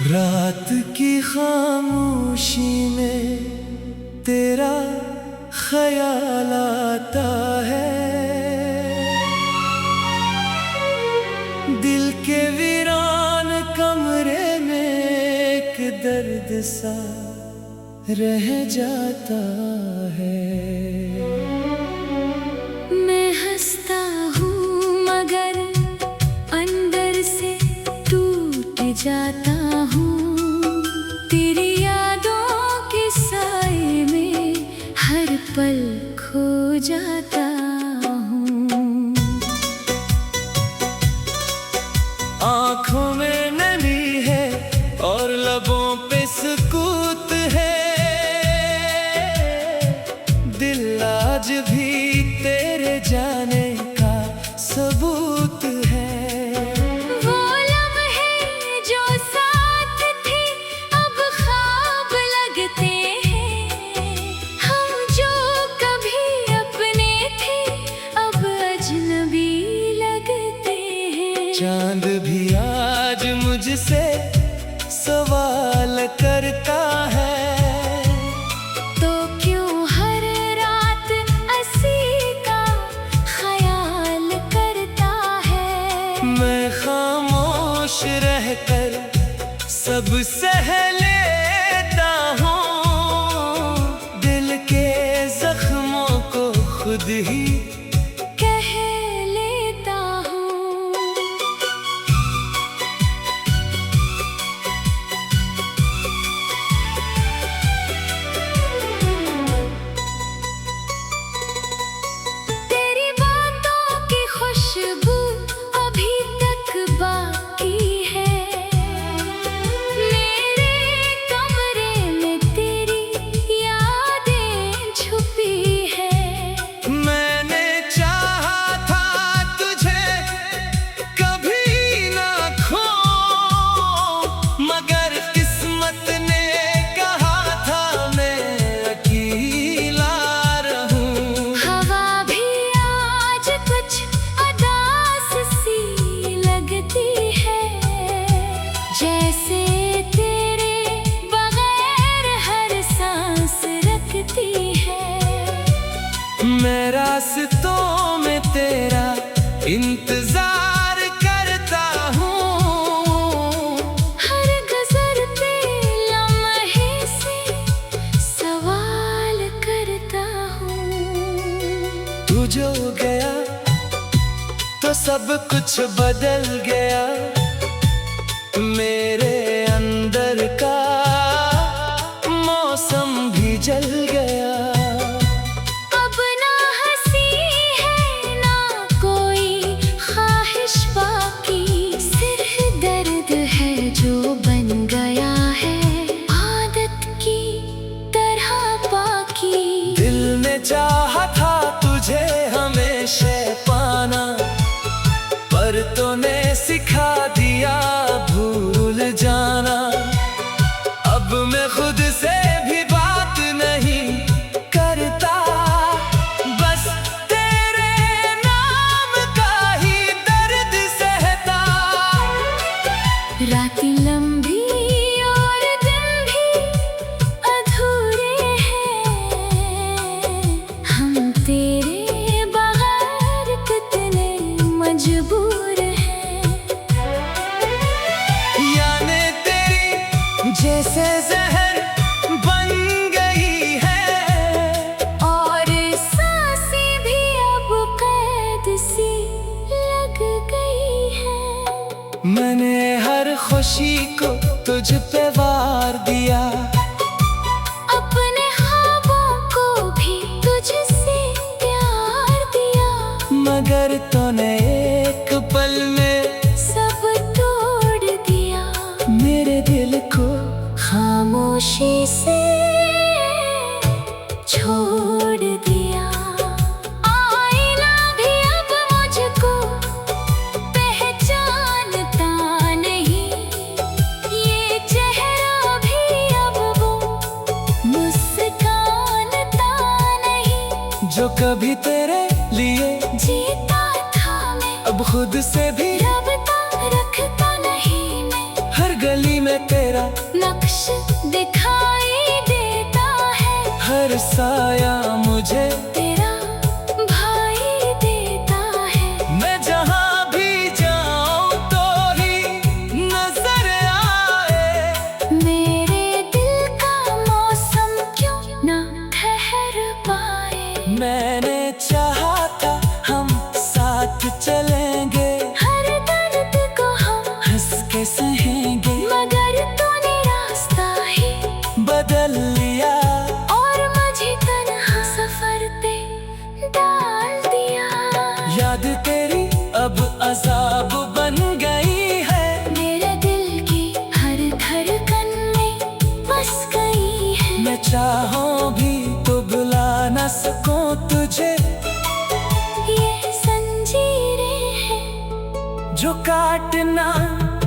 रात की खामोशी में तेरा ख्याल आता है, दिल के वीरान कमरे में एक दर्द सा रह जाता है। मैं हंसता हूँ मगर अंदर से टूट जाता हूँ, तेरी यादों के साए में हर पल खो जाता हूँ। आँखों में नमी है और लबों पे सुकूत है, दिल आज भी तेरे जाने का सबूत है। वो लम्हे जो साथ थे अब ख्वाब लगते हैं, हम जो कभी अपने थे अब अजनबी लगते हैं। चांद भी आज मुझसे सवाल करता है, तो क्यों हर रात असी का ख्याल करता है। मैं खामोश रहकर सब सह लेता हूँ, दिल के जख्मों को खुद ही कह लेता हूँ। तेरी बातों की खुशबू अभी तक बाकी है, मेरे कमरे में तेरी यादें छुपी है। मैंने चाहा था तुझे कभी ना खो, मगर किस्मत ने कहा था मैं अकेला रहूं। हवा भी आज कुछ उदास सी लगती है, जैसे तेरे बगैर हर सांस रखती है। मैं रास्तों में तेरा इंतजार करता हूँ, हर गुजरते लम्हे से सवाल करता हूँ। तू जो गया तो सब कुछ बदल गया, मेरे अंदर का मौसम भी जल गया। अब ना हंसी है ना कोई ख्वाहिश बाकी, सिर्फ दर्द है जो बन गया है आदत की तरह बाकी। दिल ने चाहा था तुझे हमेशा पाना, पर तूने सिखा दिया भूल जाना। अब मैं खुद से भी बात नहीं करता, बस तेरे नाम का ही दर्द सहता। रातें लंबी और दिन भी अधूरे हैं, हम तेरे बगैर कितने मजबूर हैं। याने तेरी जैसे जहर बन गई है, और सांसें भी अब कैद सी लग गई है। मैंने हर खुशी को तुझ पे वार दिया, अपने ख्वाबों को भी तुझसे प्यार दिया, मगर तूने एक पल में सब तोड़ दिया। मेरे दिल को खामोशी से छोड़ दिया। आईना भी अब मुझको पहचानता नहीं, ये चेहरा भी अब वो मुस्कानता नहीं। जो कभी तेरे लिए जीता था मैं, अब खुद से भी रबता रखता नहीं मैं। हर गली में ये तेरा नक्श दिखाई देता है, हर साया मुझे तेरा भाई देता है। मैं जहाँ भी जाऊँ तो ही नजर आए, मेरे दिल का मौसम क्यों ना ठहर पाए। मैंने चाहा था हम साथ चलेंगे, हर दर्द को हम हंस के सहेंगे, मगर तूने रास्ता ही बदल लिया और मुझे तन्हा सफर पे डाल दिया। याद तेरी अब अज़ाब बन गई है, मेरे दिल की हर धड़कन में बस गई है। मैं चाहूं भी तो बुला न सकूं तुझे, ये जंजीरें हैं जो काट ना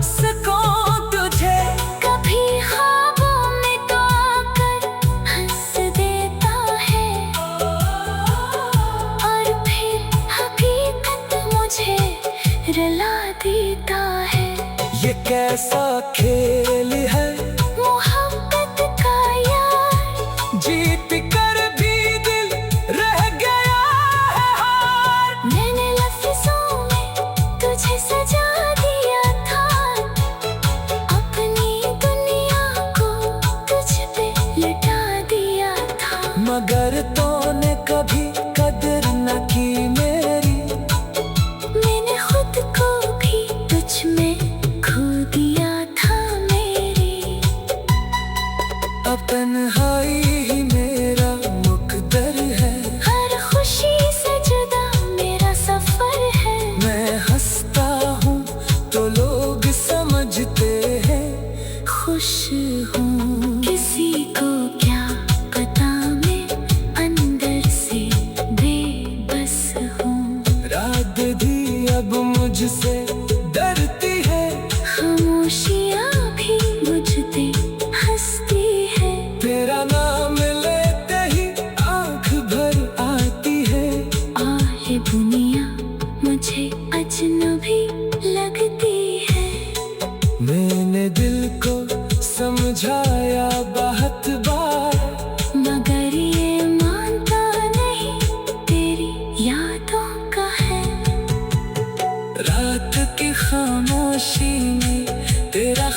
सकूं तुझे। कभी ख्वाबों में तो आकर हंस देता है, और फिर हकीकत मुझे रुला देता है। ये कैसा खेल है मोहब्बत का यार, जीत कर भी दिल रह गया है हार। मैंने लफ्ज़ों में तुझे सजा दिया था, अपनी दुनिया को तुझ पे लुटा दिया था। मगर तूने कभी कदर न की मेरी, मैंने खुद को भी तुझ में खो दिया था मेरी। अब तन्हाई ही मेरा मुकद्दर है, हर खुशी से जुदा मेरा सफर है। मैं हंसता हूँ तो लोग समझते हैं खुश हूँ, किसी को क्या पता मैं अंदर से बेबस हूँ। रात भी अब मुझसे डरती है, खामोशियाँ भी मुझ पे हंसती है। तेरा नाम लेते ही आंख भर आती है। आहे दुनिया मुझे अजनबी लगती है। मैंने दिल को समझाया बहुत बार, मगर ये मानता नहीं तेरी यादों का है। रात की खामोशी में तेरा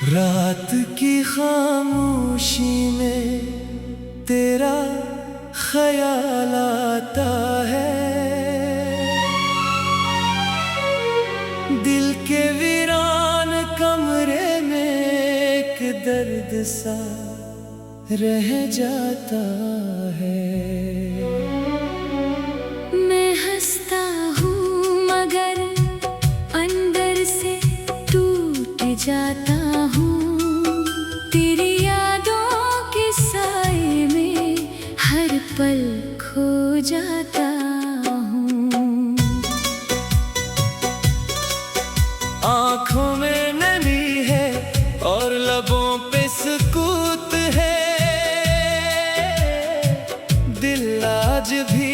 रात की खामोशी में तेरा ख्याल आता है। दिल के वीरान कमरे में एक दर्द सा रह जाता है। मैं हंसता हूँ मगर अंदर से टूट जाता हूँ। तेरी यादों के साए में हर पल खो जाता हूँ। आँखों में नमी है और लबों पे सुकूत है, दिल आज भी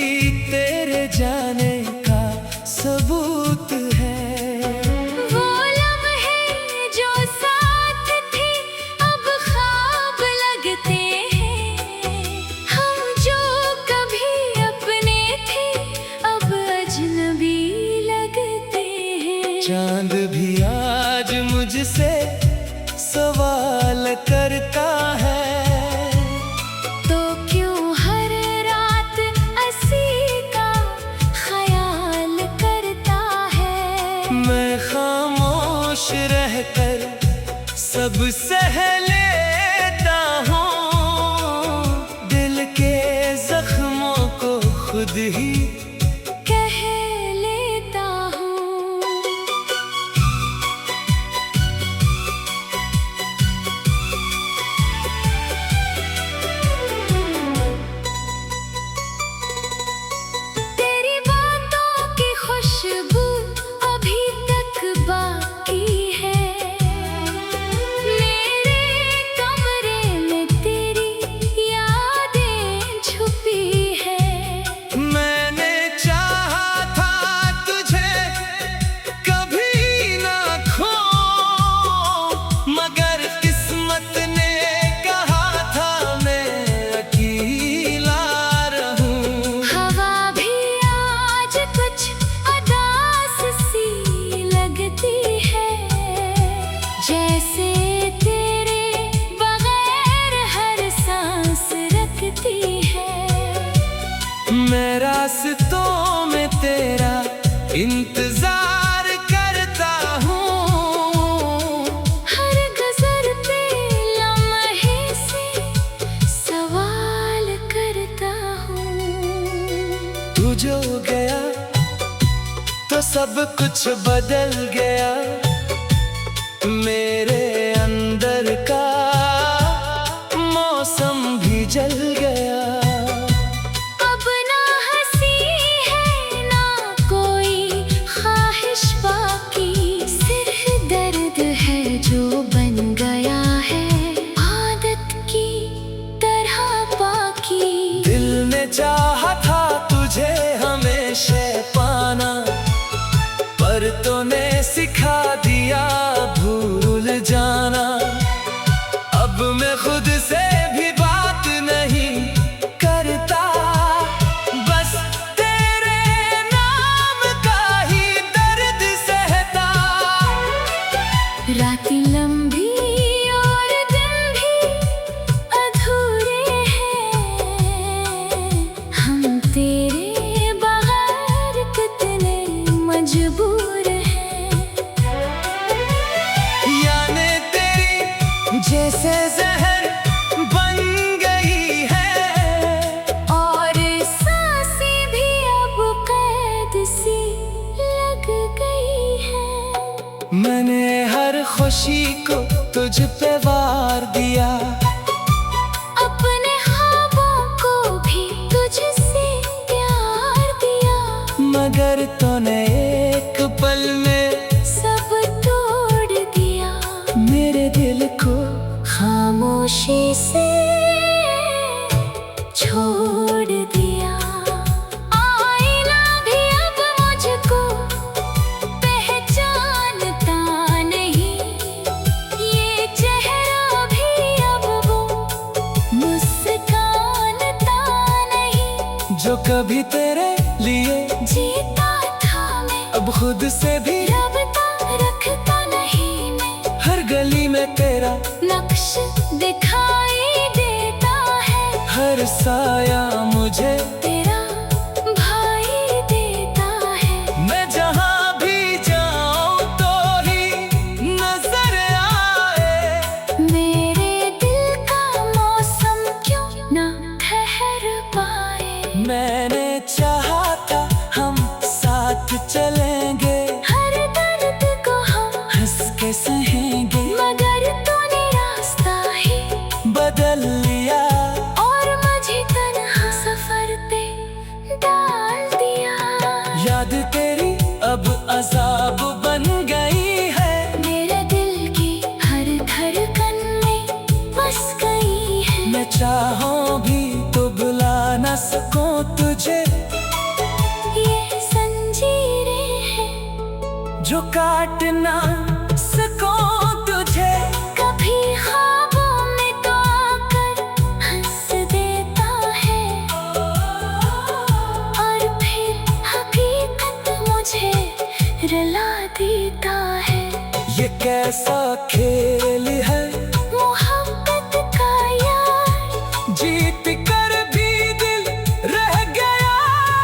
तेरे जाने का सबूत है। वो लम्हे जो साथ थे अब ख्वाब लगते हैं। हम जो कभी अपने थे अब अजनबी लगते हैं। चांद भी आज मुझसे सवाल करता है, तो क्यों हर रात असी का ख्याल करता है। मैं खामोश रहकर सब सह लेता हूँ, दिल के जख्मों को खुद ही कह लेता हूँ। तेरी बातों की खुशबू अभी तक बाकी है। मेरे इंतजार करता हूँ। हर गुजरते लम्हे से सवाल करता हूँ। तू जो गया तो सब कुछ बदल गया, मेरे अंदर का मौसम भी जल गया। अब ना हंसी है ना कोई ख्वाहिश बाकी, सिर्फ दर्द है जो बन गया है आदत की तरह बाकी। दिल ने चाहा था तुझे हमेशा पाना, पर तूने सिखा दिया भूल जाना। अब मैं खुद से भी बात नहीं करता, बस तेरे नाम का ही दर्द सहता। रातें लंबी और दिन भी अधूरे हैं, हम तेरे बगैर कितने मजबूर हैं। यादें तेरी जैसे जहर बन गई है, और सांसें भी अब कैद सी लग गई है। मैंने हर खुशी को तुझ पे वार दिया, अपने ख्वाबों को भी तुझसे प्यार दिया, मगर तूने एक पल में सब तोड़ दिया। मेरे दिल को खामोशी से छोड़ दिया। आईना भी अब मुझको पहचानता नहीं, ये चेहरा भी अब वो मुस्कानता नहीं। जो कभी तेरे लिए जीता था मैं, अब खुद से भी रबता रखता नहीं मैं। हर गली में तेरा नक्श दिखाई देता है, हर साया मुझे तेरा भाई देता है। मैं जहाँ भी जाऊँ तो ही नजर आए, मेरे दिल का मौसम क्यों ना ठहर पाए। मैंने चाहा था हम साथ चलेंगे, हर दर्द को हम हंस के सहेंगे, मगर तूने रास्ता ही बदल लिया। और मुझे तन्हा सफर पे डाल दिया। याद तेरी अब अजाब बन गई है, मेरे दिल की हर धड़कन में बस गई है। मैं चाहूं भी तो बुला न सकूं तुझे, ये जंजीरें हैं जो काट ना सकूं तुझे। कभी ख्वाबों में तो आकर हंस देता है, और फिर हकीकत मुझे रुला देता है। ये कैसा खेल है मोहब्बत का यार, जीत कर भी दिल रह गया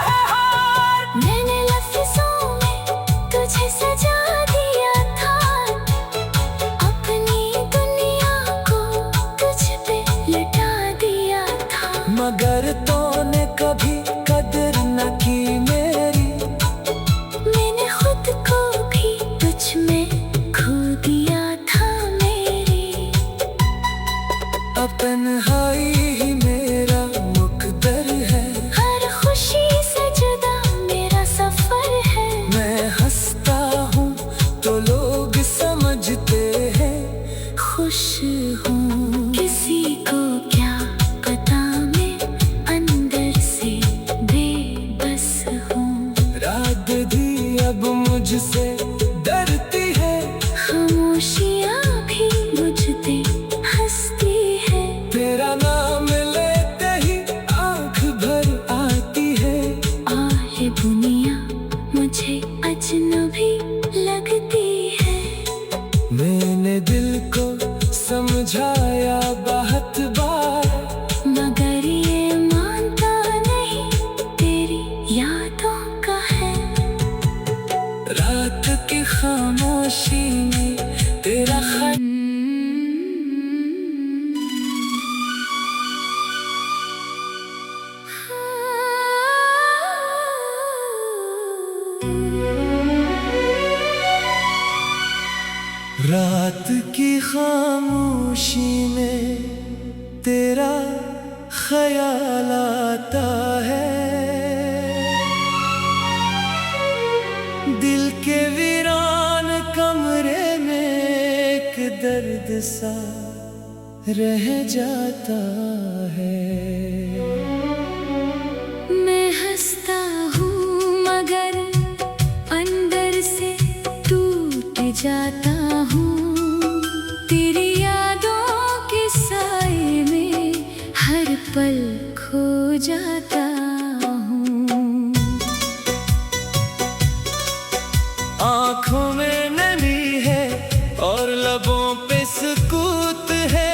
है हार। मैंने लफ्जों में तुझे सजा दिया था, अपनी दुनिया को तुझ पे लुटा दिया था। मगर तूने कभी कदर न की मेरी, मैंने खुद को भी तुझ में खो दिया था मेरी। अब तन्हाई ही मेरा मुकद्दर है, हर खुशी से जुदा मेरा सफर है। मैं हंसता हूँ तो लोग समझते हैं खुश हूँ, किसी को क्या पता मैं अंदर से बेबस हूँ। रात भी अब मुझसे डरती है, खामोशियाँ भी बुझते हंसती है। तेरा नाम लेते ही आंख भर आती है। आहे दुनिया मुझे अजनबी लगती है। मैंने दिल को समझाया बहुत बार, मगर ये मानता नहीं, तेरी यादों का है। खामोशी में तेरा ख्याल आता है। दिल के वीरान कमरे में एक दर्द सा रह जाता है। मैं हंसता हूँ मगर अंदर से टूट जाता हूँ। तेरी यादों के साए में हर पल खो जाता हूँ। आँखों में नमी है और लबों पे सुकूत है।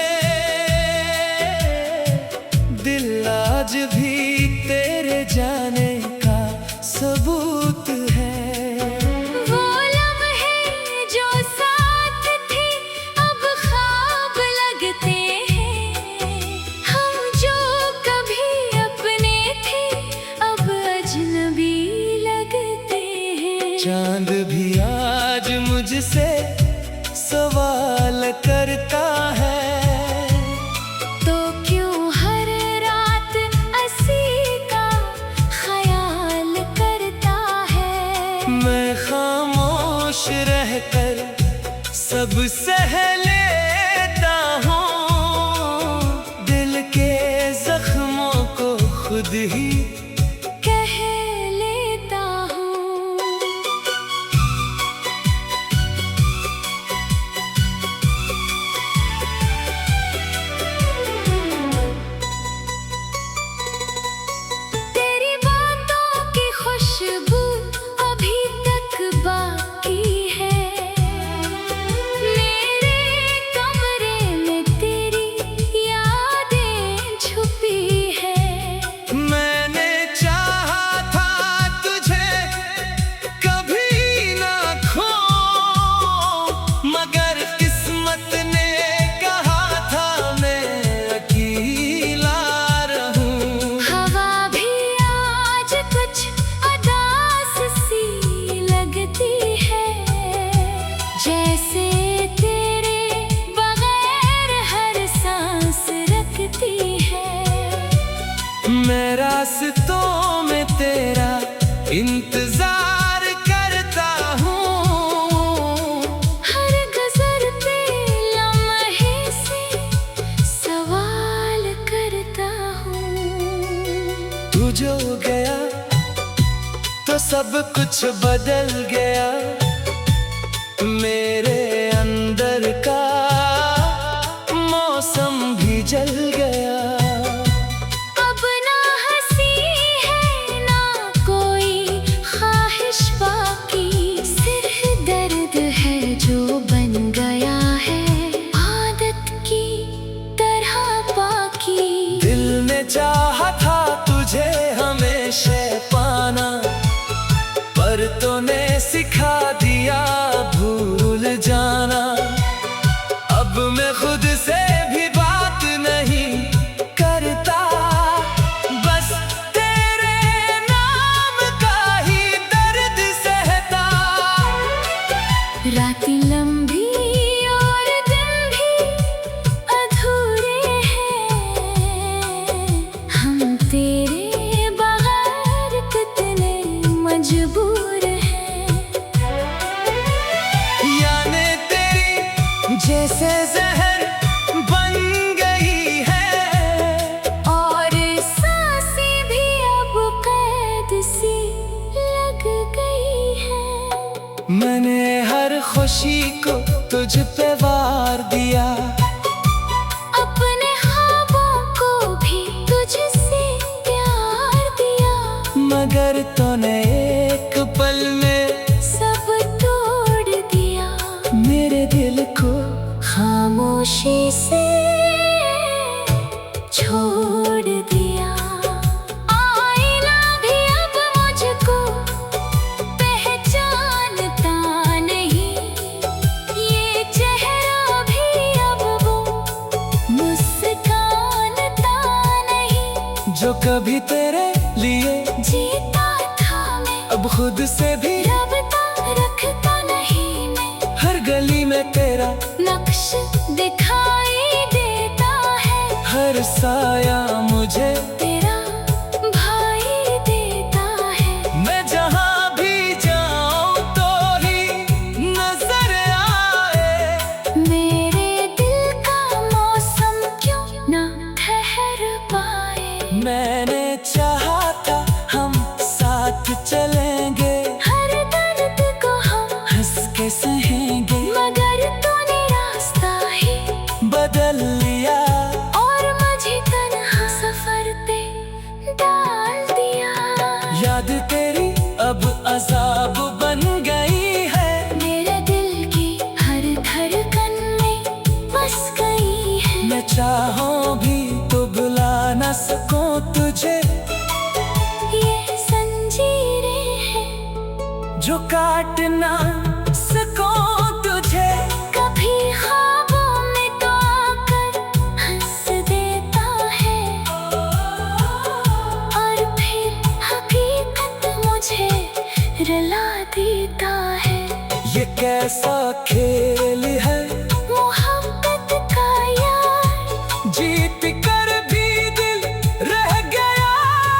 दिल आज भी तेरे जाने का सबूत है। वो लम्हे जो साथ थे अब ख्वाब लगते हैं। हम जो कभी अपने थे अब अजनबी लगते हैं। चांद भी आज मुझसे सवाल करता है। तो क्यों हर रात असी का ख्याल करता है। मैं खामोश रहकर सब सह लेता हूँ। दिल के जख्मों को खुद ही कह लेता हूँ। तेरी बातों की खुशबू अभी तक बाकी है। मेरे कमरे में तेरी यादें छुपी है। मैंने चाहा था तुझे कभी ना खो, मगर किस्मत ने कहा था मैं अकेला रहूं। हवा भी आज कुछ उदास सी लगती है। जैसे तेरे बगैर हर सांस रखती है। मैं रास्तों में तेरा इंतजार करता हूँ। हर गुजरते लम्हे से सवाल करता हूँ। तू जो गया तो सब कुछ बदल गया। मेरे अंदर का मौसम भी जल गया। अब ना हंसी है ना कोई ख्वाहिश बाकी। सिर्फ दर्द है जो बन गया है आदत की तरह बाकी। दिल ने चाहा था तुझे हमेशा पाना, पर तूने सिखा दिया भूल जाना। अब मैं खुद से भी बात नहीं करता, बस तेरे नाम का ही दर्द सहता। रातें लंबी और दिन भी अधूरे हैं। हम तेरे बगैर कितने मजबूर हैं। याने तेरी जैसे जहर बन गई है। और सांसें भी अब कैद सी लग गई हैं। मैंने हर खुशी को तुझ पे वार दिया। अपने ख्वाबों को भी तुझसे प्यार दिया। मगर तूने एक पल में सब तोड़ दिया। मेरे दिल को खामोशी से छोड़ दिया। आईना भी अब मुझको पहचानता नहीं। ये चेहरा भी अब वो मुस्कानता नहीं। जो कभी तेरे लिए जीता था मैं अब खुद से भी रबता रखता नहीं मैं। हर गली में तेरा नक्श दिखाई हर साया मुझे तेरा भाई देता है। मैं जहाँ भी जाऊँ तो ही नजर आए। मेरे दिल का मौसम क्यों ना ठहर पाए। मैंने चाहा था हम साथ चलेंगे, हर दर्द को हम हंस के सहेंगे, मगर तूने रास्ता ही बदल लिया और मुझे तन्हा सफर पे डाल दिया। याद तेरी अब अजाब बन गई है। मेरे दिल की हर धड़कन में बस गई है। मैं चाहूं भी तो भुला न सकूं तुझे। ये जंजीरें हैं जो काट ना सकूं तुझे। कभी ख्वाबों में तो आकर हंस देता है और फिर हकीकत मुझे रुला देता है। ये कैसा खेल है मोहब्बत का यार, जीत कर भी दिल रह गया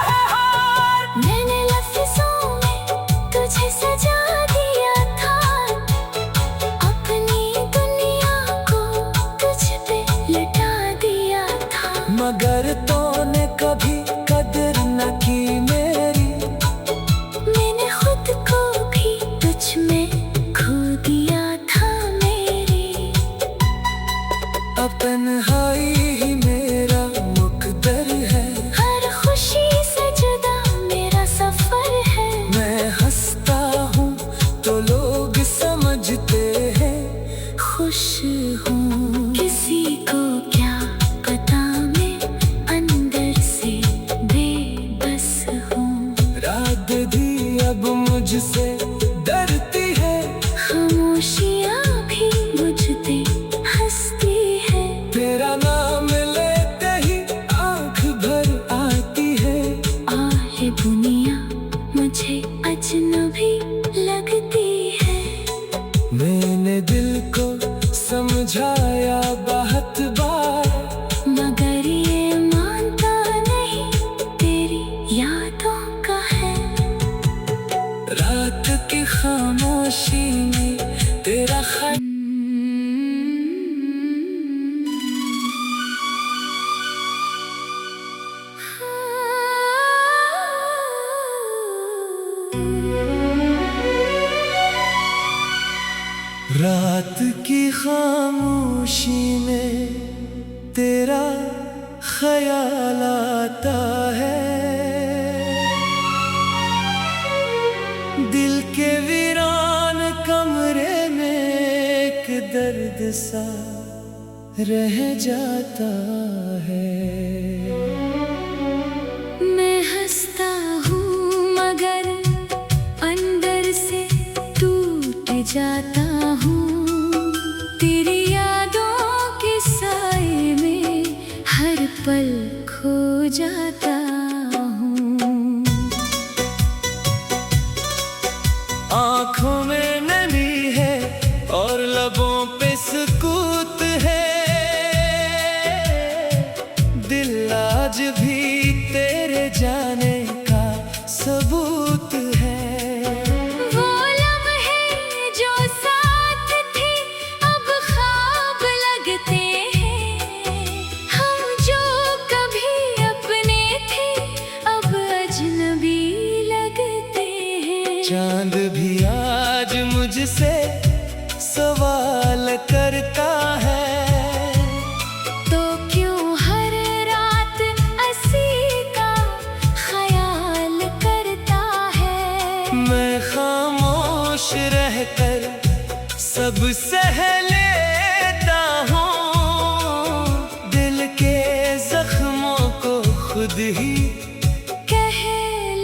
है हार। मैंने लफ्जों में तुझे सजा दिया था, अपनी दुनिया को तुझ पे लुटा दिया था। मगर तूने कभी कदर न की मेरी। मैंने खुद को भी तुझ में खो दिया था मेरी। अब तन्हाई ही मेरा मुकद्दर है। हर खुशी से जुदा मेरा सफर है। मैं हंसता हूँ तो लोग समझते हैं खुश हूँ, किसी को क्या पता मैं अंदर से बेबस हूँ। रात भी अब मुझसे डरती है। खामोशियाँ भी मुझ पे हंसती है। तेरा नाम लेते ही आंख भर आती है। आहे दुनिया मुझे अजनबी लगती है। मैंने दिल को समझाया बहुत बार, मगर ये मानता नहीं तेरी यादों का है। रात की खामोशी में तेरा ख्याल। रात की खामोशी में तेरा ख्याल आता है। दिल के वीरान कमरे में एक दर्द सा रह जाता है। मैं हंसता हूँ मगर अंदर से टूट जाता हूँ। तेरी यादों के साए में हर पल खो जाता हूँ। आँखों में नमी है और लबों पे सुकूत है। दिल आज भी तेरे जाने का सबूत है। वो लम्हे जो साथ थे अब ख्वाब लगते हैं। हम जो कभी अपने थे अब अजनबी लगते हैं। चांद भी आज मुझसे सवाल करता है। तो क्यों हर रात असी का ख्याल करता है। मैं खामोश रहकर सब सह लेता हूँ। दिल के जख्मों को खुद ही कह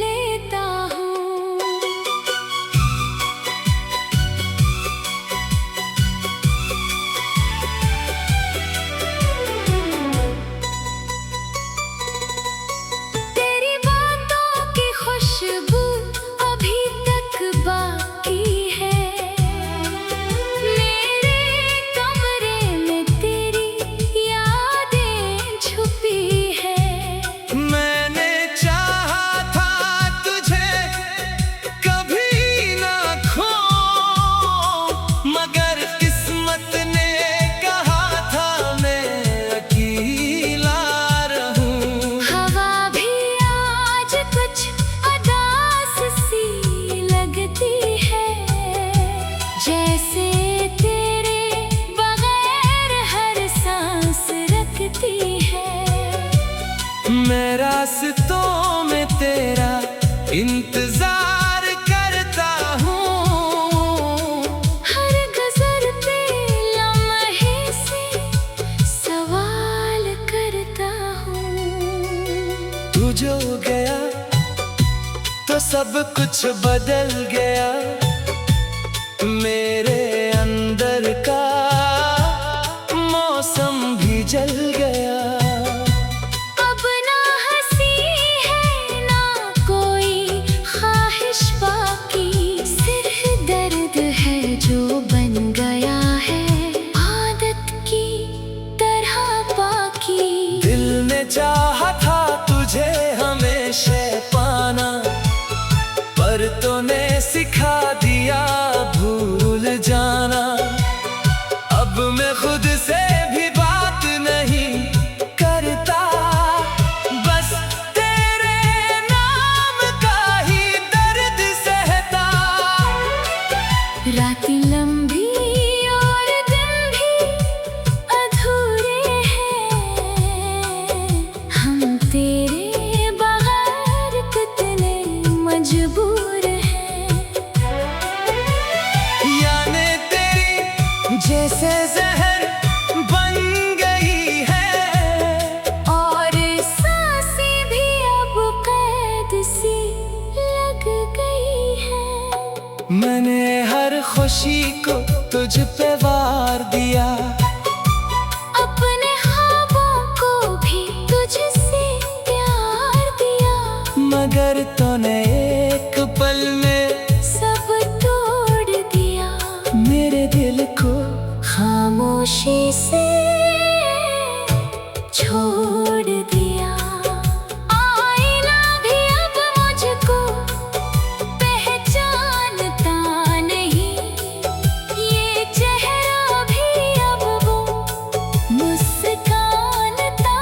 लेता हूँ। तेरी बातों की खुशबू अभी तक बाकी है। मेरे कमरे में तेरी यादें छुपी मैं रास्तों में तेरा इंतजार करता हूँ। हर गुजरते लम्हे से सवाल करता हूँ। तू जो गया तो सब कुछ बदल गया, मेरे अंदर का मौसम भी जल गया। अब ना हंसी है ना कोई ख्वाहिश बाकी, सिर्फ दर्द है जो बन गया है आदत की तरह बाकी। दिल ने चाहा था तुझे हमेशा पाना, पर तूने सिखा दिया भूल जाना। अब मैं खुद से भी बात नहीं करता, बस तेरे नाम का ही दर्द सहता। रातें लंबी और दिन भी अधूरे हैं, हम तेरे बगैर कितने मजबूर हैं। यादें तेरी जैसे जहर बन गई है, और सांसें भी अब कैद सी लग गई है। मैंने हर खुशी को तुझ पे वार दिया, अपने ख्वाबों को भी तुझसे प्यार दिया, मगर तूने एक पल में सब तोड़ दिया। मेरे दिल को खामोशी से छोड़ दिया। आईना भी अब मुझको पहचानता नहीं, ये चेहरा भी अब वो मुस्कानता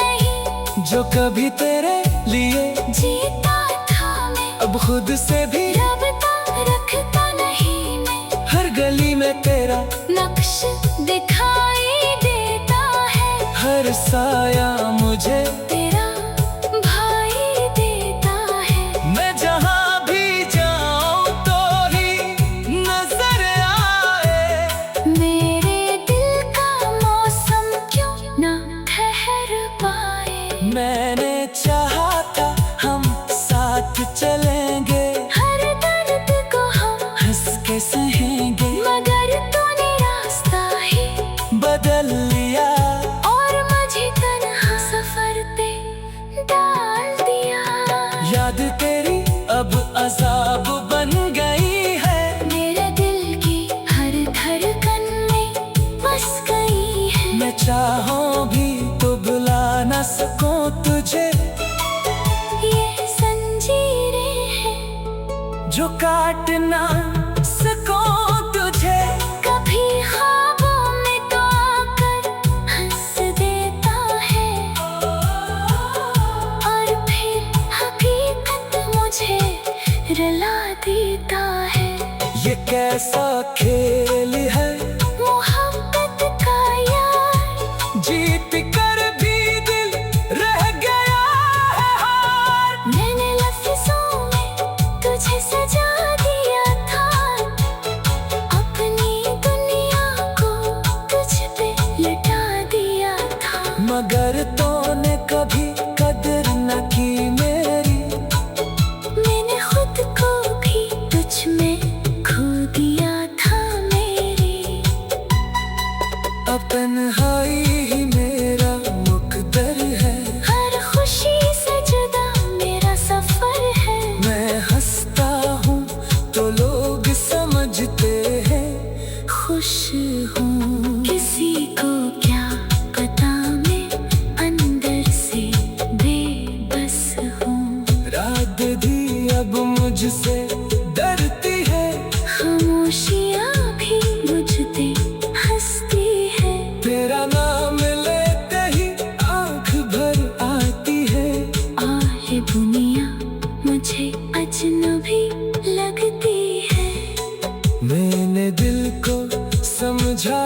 नहीं। जो कभी तेरे लिए जीता था मैं, अब खुद से भी रबता रखता नहीं मैं। हर गली में तेरा नक्श दिखाई देता है, हर साया मुझे तेरा भाई देता है। मैं जहाँ भी जाऊँ तो ही नजर आए। मेरे दिल का मौसम क्यों ना ठहर पाए। मैंने चाहा था हम साथ चलेंगे, हर दर्द को हम हंस के सहेंगे, मगर तूने रास्ता ही बदल लिया। और मुझे तन्हा सफर पे डाल दिया। याद तेरी अब अजाब बन गई है, मेरे दिल की हर धड़कन में बस गई है। मैं चाहूं भी तो बुला न सकूं तुझे। ये जंजीरें हैं जो काट ना सकूं तुझे, कभी ख्वाबों में तो आकर हंस देता है, और फिर हकीकत मुझे रुला देता है। ये कैसा खेल है मोहब्बत का यार, जीत कर भी दिल रह गया है हार। मैंने लफ्जों में तुझे सजा दिया था, अपनी दुनिया को तुझ पे लुटा दिया था। मगर तूने कभी कदर न की मेरी, मैंने खुद को भी तुझ में खो दिया था मेरी। अब तन्हाई ही मेरा मुकद्दर है, हर खुशी से जुदा मेरा सफर है। मैं हंसता हूँ तो लोग समझते हैं खुश हूँ, किसी को क्या पता मैं अंदर से बेबस हूँ। रात भी अब मुझसे डरती है, खामोशियाँ भी मुझ पे हंसती है। तेरा नाम लेते ही आंख भर आती है। और ये दुनिया मुझे अजनबी लगती है। मैंने दिल को समझा